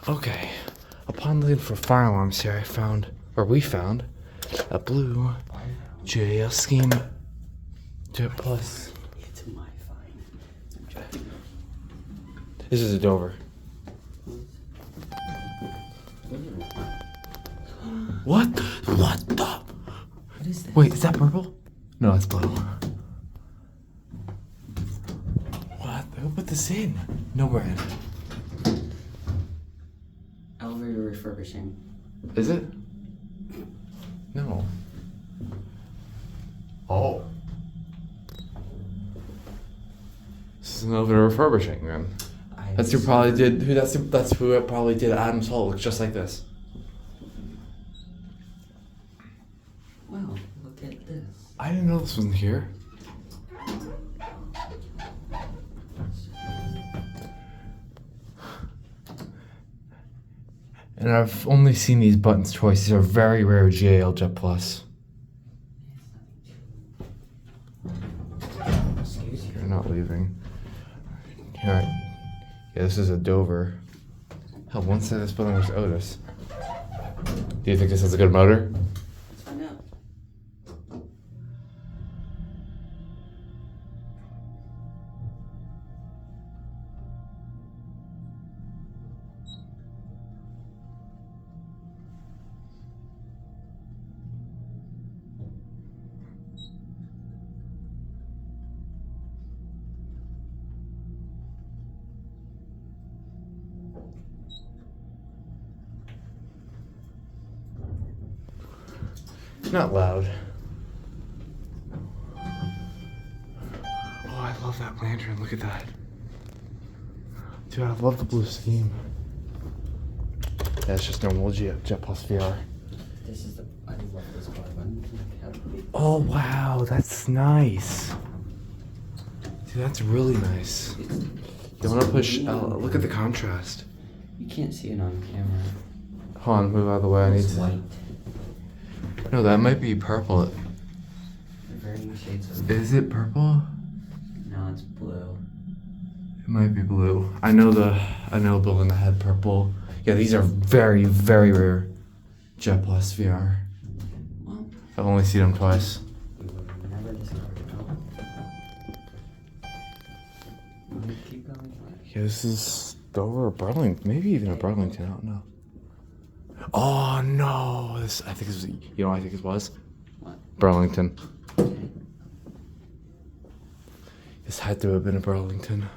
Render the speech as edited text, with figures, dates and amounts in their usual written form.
Okay. Upon looking for fire alarms here, we found a blue JL scheme Jet Plus. It's my fine. This is a Dover. What? What the? What is this? Wait, is that purple? No, it's blue. What? Who put this in? No brand. Elevator Refurbishing. Is it? No. Oh. This is an Elevator Refurbishing, then. That's who probably did. That's who probably did Adam's Hall. Looks just like this. Wow, look at this. I didn't know this wasn't here. And I've only seen these buttons twice. These are very rare JL Jet Plus. Excuse you. You're not leaving. Alright. Yeah, this is a Dover. Hell, one side of this building was Otis. Do you think this has a good motor? Let's find out. Not loud. Oh, I love that lantern. Look at that. Dude, I love the blue scheme. Yeah, it's just normal Jet Plus VR. This is the. I love this bar button. Oh, wow. That's nice. Dude, that's really nice. You want to push... look at the contrast. You can't see it on camera. Hold on, move out of the way. I need It's to... white. No, that might be purple. They're varying shades of. Is it purple? No, it's blue. It might be blue. I know a building that had purple. Yeah, these are very, very rare Jet Plus VR. Well, I've only seen them twice. we would never discover it. Keep going. Yeah, this is Dover or Burlington. Maybe even a Burlington. I don't know. Oh no! I think this was. You know what I think it was? What? Burlington. This had to have been a Burlington.